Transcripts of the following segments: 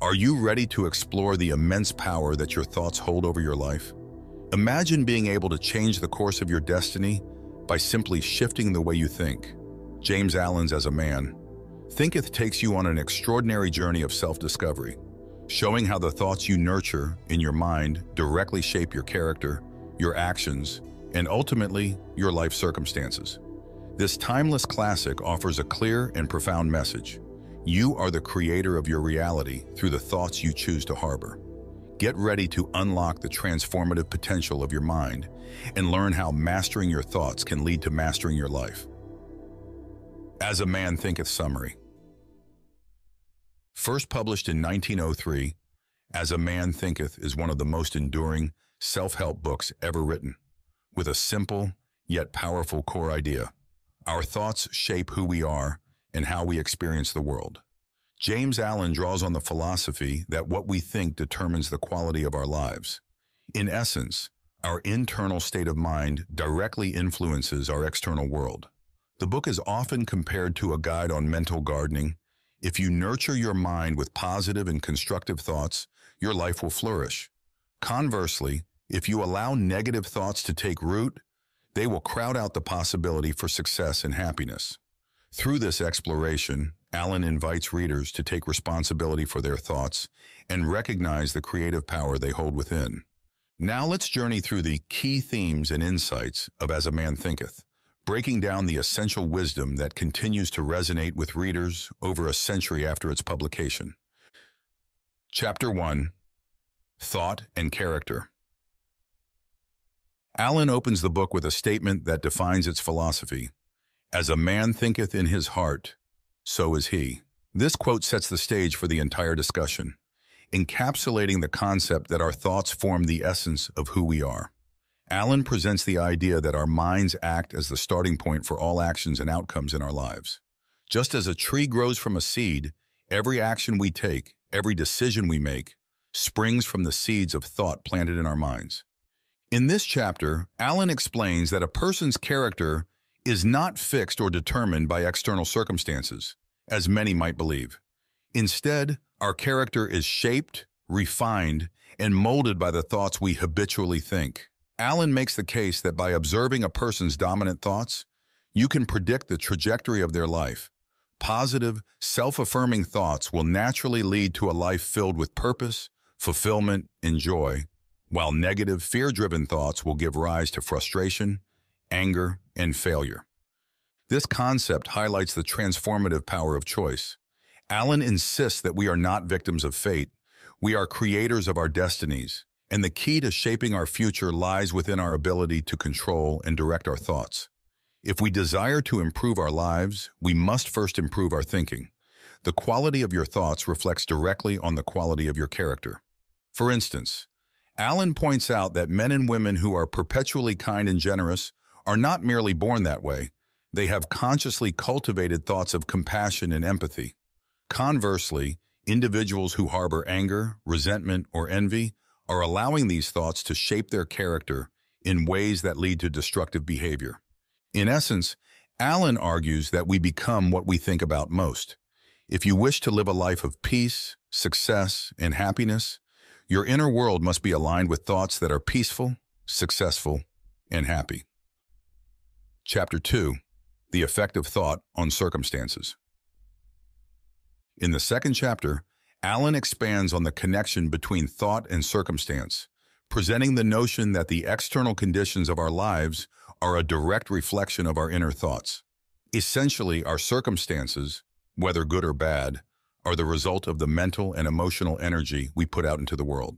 Are you ready to explore the immense power that your thoughts hold over your life? Imagine being able to change the course of your destiny by simply shifting the way you think. James Allen's As a Man Thinketh takes you on an extraordinary journey of self-discovery, showing how the thoughts you nurture in your mind directly shape your character, your actions, and ultimately, your life circumstances. This timeless classic offers a clear and profound message. You are the creator of your reality through the thoughts you choose to harbor. Get ready to unlock the transformative potential of your mind and learn how mastering your thoughts can lead to mastering your life. As a Man Thinketh Summary. First published in 1903, As a Man Thinketh is one of the most enduring self-help books ever written, with a simple yet powerful core idea. Our thoughts shape who we are and how we experience the world. James Allen draws on the philosophy that what we think determines the quality of our lives. In essence, our internal state of mind directly influences our external world. The book is often compared to a guide on mental gardening. If you nurture your mind with positive and constructive thoughts, your life will flourish. Conversely, if you allow negative thoughts to take root, they will crowd out the possibility for success and happiness. Through this exploration, Allen invites readers to take responsibility for their thoughts and recognize the creative power they hold within. Now let's journey through the key themes and insights of As a Man Thinketh, breaking down the essential wisdom that continues to resonate with readers over a century after its publication. Chapter 1. Thought and Character. Allen opens the book with a statement that defines its philosophy. As a man thinketh in his heart, so is he. This quote sets the stage for the entire discussion, encapsulating the concept that our thoughts form the essence of who we are. Allen presents the idea that our minds act as the starting point for all actions and outcomes in our lives. Just as a tree grows from a seed, every action we take, every decision we make, springs from the seeds of thought planted in our minds. In this chapter, Allen explains that a person's character is not fixed or determined by external circumstances, as many might believe. Instead, our character is shaped, refined, and molded by the thoughts we habitually think. Allen makes the case that by observing a person's dominant thoughts, you can predict the trajectory of their life. Positive, self-affirming thoughts will naturally lead to a life filled with purpose, fulfillment, and joy, while negative, fear-driven thoughts will give rise to frustration, anger, and failure. This concept highlights the transformative power of choice. Allen insists that we are not victims of fate. We are creators of our destinies, and the key to shaping our future lies within our ability to control and direct our thoughts. If we desire to improve our lives, we must first improve our thinking. The quality of your thoughts reflects directly on the quality of your character. For instance, Allen points out that men and women who are perpetually kind and generous are not merely born that way. They have consciously cultivated thoughts of compassion and empathy. Conversely, individuals who harbor anger, resentment, or envy are allowing these thoughts to shape their character in ways that lead to destructive behavior. In essence, Allen argues that we become what we think about most. If you wish to live a life of peace, success, and happiness, your inner world must be aligned with thoughts that are peaceful, successful, and happy. Chapter 2. The Effect of Thought on Circumstances. In the second chapter, Allen expands on the connection between thought and circumstance, presenting the notion that the external conditions of our lives are a direct reflection of our inner thoughts. Essentially, our circumstances, whether good or bad, are the result of the mental and emotional energy we put out into the world.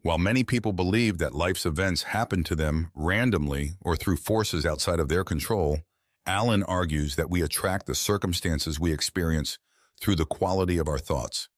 While many people believe that life's events happen to them randomly or through forces outside of their control, Allen argues that we attract the circumstances we experience through the quality of our thoughts.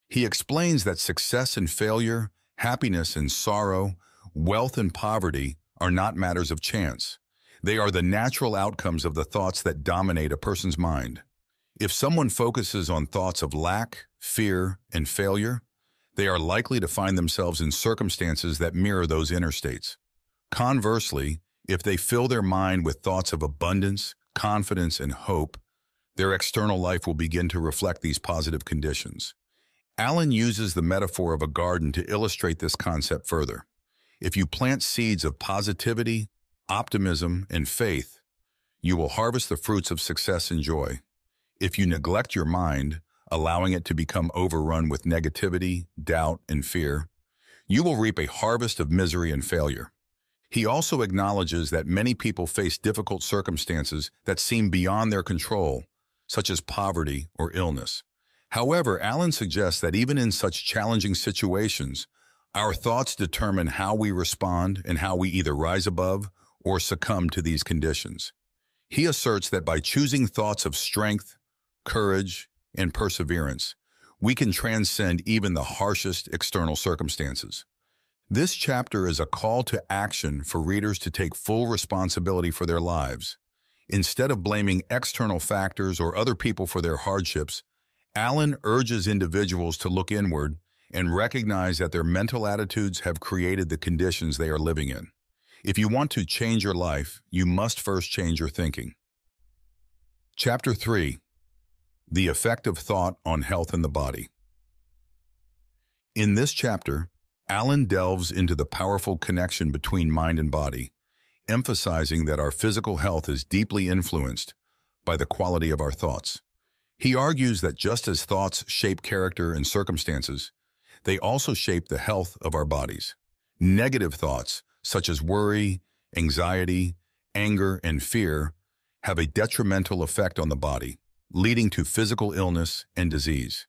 He explains that success and failure, happiness and sorrow, wealth and poverty are not matters of chance. They are the natural outcomes of the thoughts that dominate a person's mind. If someone focuses on thoughts of lack, fear, and failure, they are likely to find themselves in circumstances that mirror those inner states. Conversely, if they fill their mind with thoughts of abundance, confidence, and hope, their external life will begin to reflect these positive conditions. Allen uses the metaphor of a garden to illustrate this concept further. If you plant seeds of positivity, optimism, and faith, you will harvest the fruits of success and joy. If you neglect your mind, allowing it to become overrun with negativity, doubt, and fear, you will reap a harvest of misery and failure. He also acknowledges that many people face difficult circumstances that seem beyond their control, such as poverty or illness. However, Allen suggests that even in such challenging situations, our thoughts determine how we respond and how we either rise above or succumb to these conditions. He asserts that by choosing thoughts of strength, courage, and perseverance, we can transcend even the harshest external circumstances. This chapter is a call to action for readers to take full responsibility for their lives. Instead of blaming external factors or other people for their hardships, Allen urges individuals to look inward and recognize that their mental attitudes have created the conditions they are living in. If you want to change your life, you must first change your thinking. Chapter 3. The Effect of Thought on Health and the Body. In this chapter, Allen delves into the powerful connection between mind and body, emphasizing that our physical health is deeply influenced by the quality of our thoughts. He argues that just as thoughts shape character and circumstances, they also shape the health of our bodies. Negative thoughts, such as worry, anxiety, anger, and fear, have a detrimental effect on the body, leading to physical illness and disease.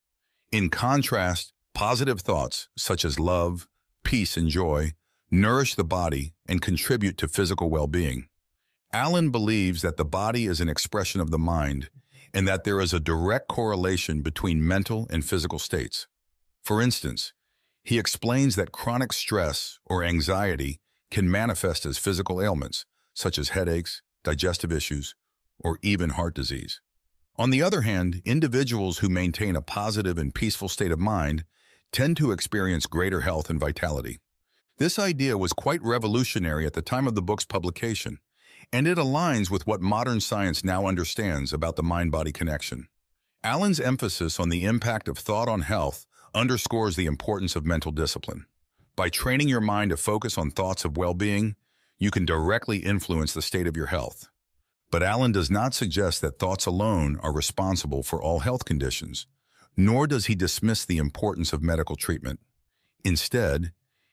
In contrast, positive thoughts, such as love, peace, and joy, nourish the body and contribute to physical well-being. Allen believes that the body is an expression of the mind and that there is a direct correlation between mental and physical states. For instance, he explains that chronic stress or anxiety can manifest as physical ailments, such as headaches, digestive issues, or even heart disease. On the other hand, individuals who maintain a positive and peaceful state of mind tend to experience greater health and vitality. This idea was quite revolutionary at the time of the book's publication, and it aligns with what modern science now understands about the mind-body connection. Allen's emphasis on the impact of thought on health underscores the importance of mental discipline. By training your mind to focus on thoughts of well-being, you can directly influence the state of your health. But Allen does not suggest that thoughts alone are responsible for all health conditions, nor does he dismiss the importance of medical treatment. Instead,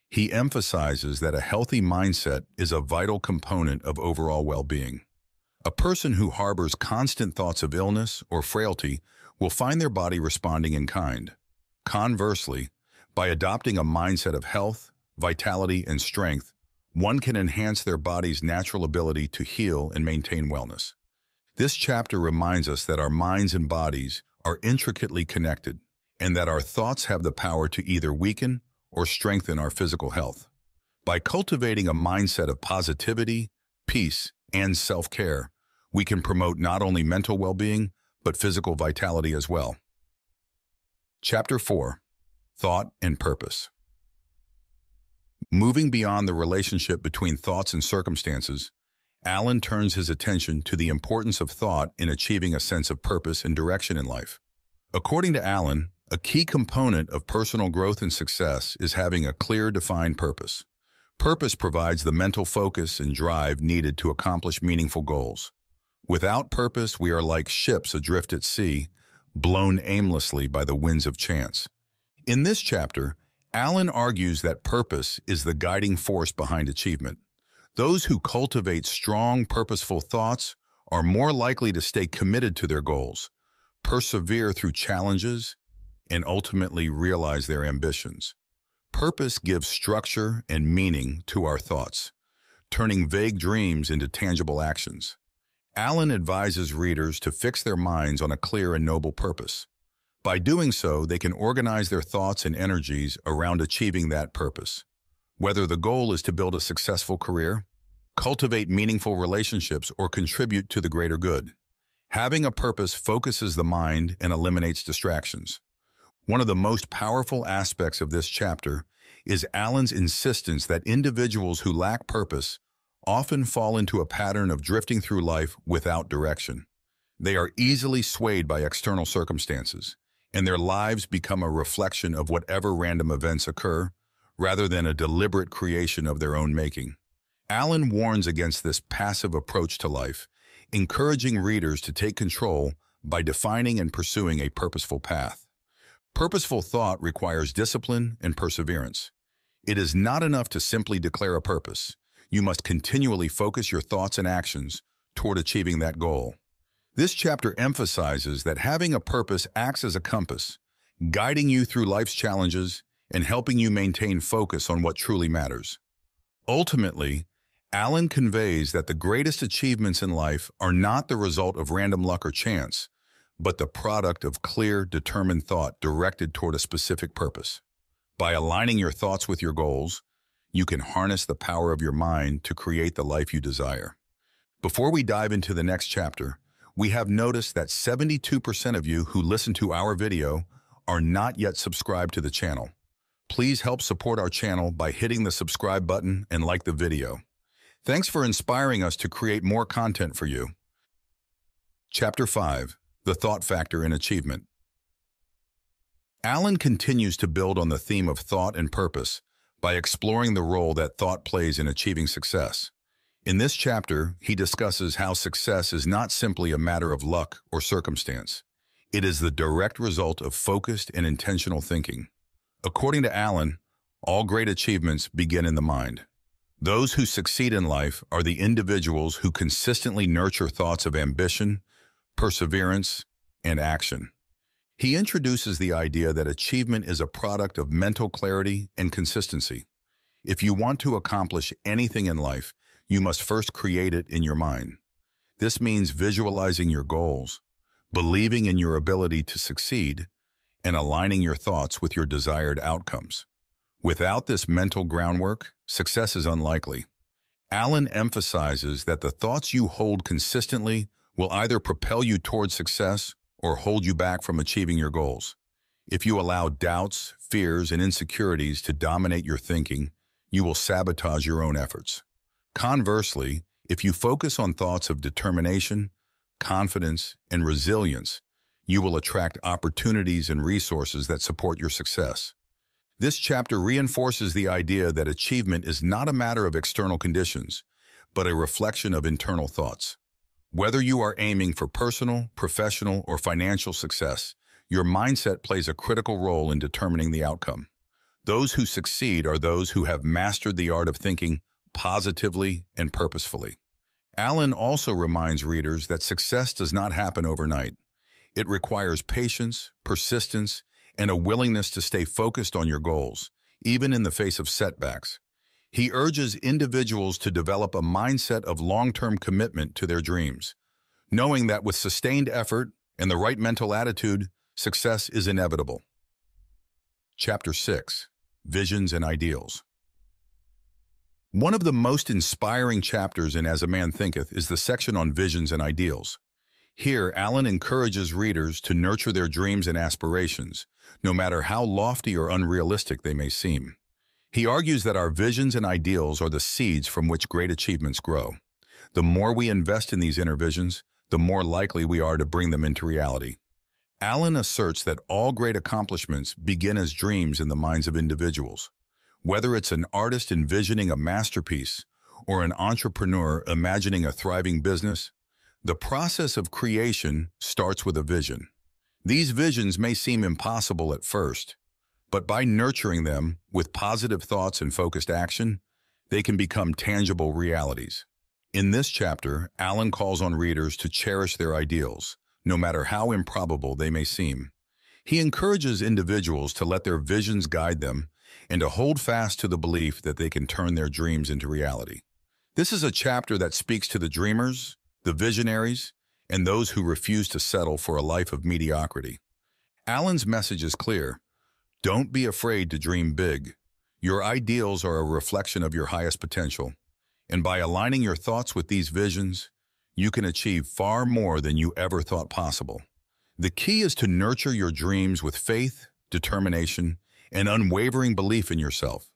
he emphasizes that a healthy mindset is a vital component of overall well-being. A person who harbors constant thoughts of illness or frailty will find their body responding in kind. Conversely, by adopting a mindset of health, vitality, and strength, one can enhance their body's natural ability to heal and maintain wellness. This chapter reminds us that our minds and bodies are intricately connected, and that our thoughts have the power to either weaken or strengthen our physical health. By cultivating a mindset of positivity, peace, and self-care, we can promote not only mental well-being, but physical vitality as well. Chapter 4. Thought and Purpose. Moving beyond the relationship between thoughts and circumstances, Allen turns his attention to the importance of thought in achieving a sense of purpose and direction in life. According to Allen, a key component of personal growth and success is having a clear, defined purpose. Purpose provides the mental focus and drive needed to accomplish meaningful goals. Without purpose, we are like ships adrift at sea, blown aimlessly by the winds of chance. In this chapter, Allen argues that purpose is the guiding force behind achievement. Those who cultivate strong, purposeful thoughts are more likely to stay committed to their goals, persevere through challenges, and ultimately realize their ambitions. Purpose gives structure and meaning to our thoughts, turning vague dreams into tangible actions. Allen advises readers to fix their minds on a clear and noble purpose. By doing so, they can organize their thoughts and energies around achieving that purpose. Whether the goal is to build a successful career, cultivate meaningful relationships, or contribute to the greater good, having a purpose focuses the mind and eliminates distractions. One of the most powerful aspects of this chapter is Allen's insistence that individuals who lack purpose often fall into a pattern of drifting through life without direction. They are easily swayed by external circumstances, and their lives become a reflection of whatever random events occur, rather than a deliberate creation of their own making. Alan warns against this passive approach to life, encouraging readers to take control by defining and pursuing a purposeful path. Purposeful thought requires discipline and perseverance. It is not enough to simply declare a purpose. You must continually focus your thoughts and actions toward achieving that goal. This chapter emphasizes that having a purpose acts as a compass, guiding you through life's challenges and helping you maintain focus on what truly matters. Ultimately, Alan conveys that the greatest achievements in life are not the result of random luck or chance, but the product of clear, determined thought directed toward a specific purpose. By aligning your thoughts with your goals, you can harness the power of your mind to create the life you desire. Before we dive into the next chapter, we have noticed that 72% of you who listen to our video are not yet subscribed to the channel. Please help support our channel by hitting the subscribe button and like the video. Thanks for inspiring us to create more content for you. Chapter 5. The Thought Factor in Achievement. Alan continues to build on the theme of thought and purpose by exploring the role that thought plays in achieving success. In this chapter, he discusses how success is not simply a matter of luck or circumstance. It is the direct result of focused and intentional thinking. According to Alan, all great achievements begin in the mind. Those who succeed in life are the individuals who consistently nurture thoughts of ambition, perseverance, and action. He introduces the idea that achievement is a product of mental clarity and consistency. If you want to accomplish anything in life, you must first create it in your mind. This means visualizing your goals, believing in your ability to succeed, and aligning your thoughts with your desired outcomes. Without this mental groundwork, success is unlikely. Alan emphasizes that the thoughts you hold consistently will either propel you toward success or hold you back from achieving your goals. If you allow doubts, fears, and insecurities to dominate your thinking, you will sabotage your own efforts. Conversely, if you focus on thoughts of determination, confidence, and resilience, you will attract opportunities and resources that support your success. This chapter reinforces the idea that achievement is not a matter of external conditions, but a reflection of internal thoughts. Whether you are aiming for personal, professional, or financial success, your mindset plays a critical role in determining the outcome. Those who succeed are those who have mastered the art of thinking positively and purposefully. Alan also reminds readers that success does not happen overnight. It requires patience, persistence, and a willingness to stay focused on your goals, even in the face of setbacks. He urges individuals to develop a mindset of long-term commitment to their dreams, knowing that with sustained effort and the right mental attitude, success is inevitable. Chapter 6. Visions and Ideals. One of the most inspiring chapters in As a Man Thinketh is the section on visions and ideals. Here, Alan encourages readers to nurture their dreams and aspirations, no matter how lofty or unrealistic they may seem. He argues that our visions and ideals are the seeds from which great achievements grow. The more we invest in these inner visions, the more likely we are to bring them into reality. Alan asserts that all great accomplishments begin as dreams in the minds of individuals. Whether it's an artist envisioning a masterpiece or an entrepreneur imagining a thriving business, the process of creation starts with a vision. These visions may seem impossible at first, but by nurturing them with positive thoughts and focused action, they can become tangible realities. In this chapter, Alan calls on readers to cherish their ideals, no matter how improbable they may seem. He encourages individuals to let their visions guide them and to hold fast to the belief that they can turn their dreams into reality. This is a chapter that speaks to the dreamers, the visionaries, and those who refuse to settle for a life of mediocrity. Alan's message is clear. Don't be afraid to dream big. Your ideals are a reflection of your highest potential, and by aligning your thoughts with these visions, you can achieve far more than you ever thought possible. The key is to nurture your dreams with faith, determination, and unwavering belief in yourself.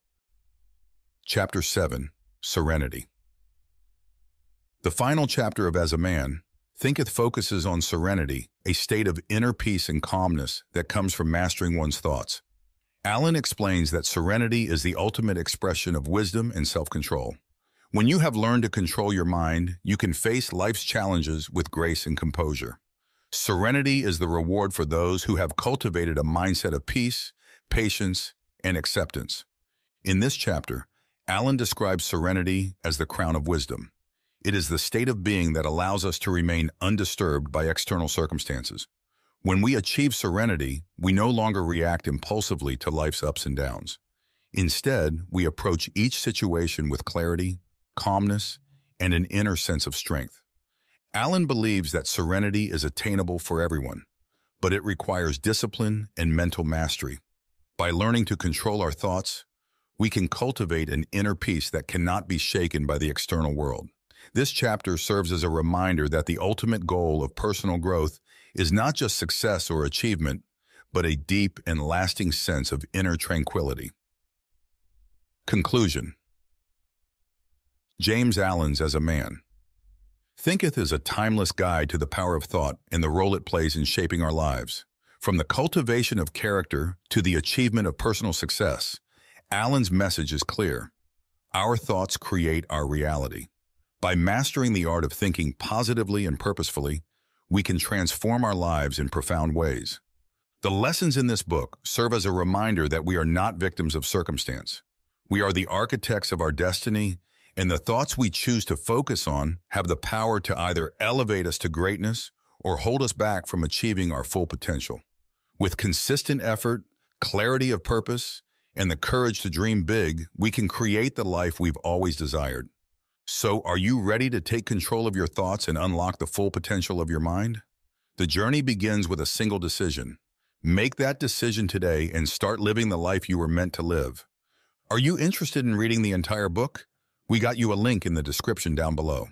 Chapter 7. Serenity. The final chapter of As a Man Thinketh focuses on serenity, a state of inner peace and calmness that comes from mastering one's thoughts. Alan explains that serenity is the ultimate expression of wisdom and self-control. When you have learned to control your mind, you can face life's challenges with grace and composure. Serenity is the reward for those who have cultivated a mindset of peace, patience, and acceptance. In this chapter, Alan describes serenity as the crown of wisdom. It is the state of being that allows us to remain undisturbed by external circumstances. When we achieve serenity, we no longer react impulsively to life's ups and downs. Instead, we approach each situation with clarity, calmness, and an inner sense of strength. Alan believes that serenity is attainable for everyone, but it requires discipline and mental mastery. By learning to control our thoughts, we can cultivate an inner peace that cannot be shaken by the external world. This chapter serves as a reminder that the ultimate goal of personal growth is not just success or achievement, but a deep and lasting sense of inner tranquility. Conclusion. James Allen's As a Man. Thinketh is a timeless guide to the power of thought and the role it plays in shaping our lives. From the cultivation of character to the achievement of personal success, Allen's message is clear. Our thoughts create our reality. By mastering the art of thinking positively and purposefully, we can transform our lives in profound ways. The lessons in this book serve as a reminder that we are not victims of circumstance. We are the architects of our destiny, and the thoughts we choose to focus on have the power to either elevate us to greatness or hold us back from achieving our full potential. With consistent effort, clarity of purpose, and the courage to dream big, we can create the life we've always desired. So, are you ready to take control of your thoughts and unlock the full potential of your mind? The journey begins with a single decision. Make that decision today and start living the life you were meant to live. Are you interested in reading the entire book? We got you a link in the description down below.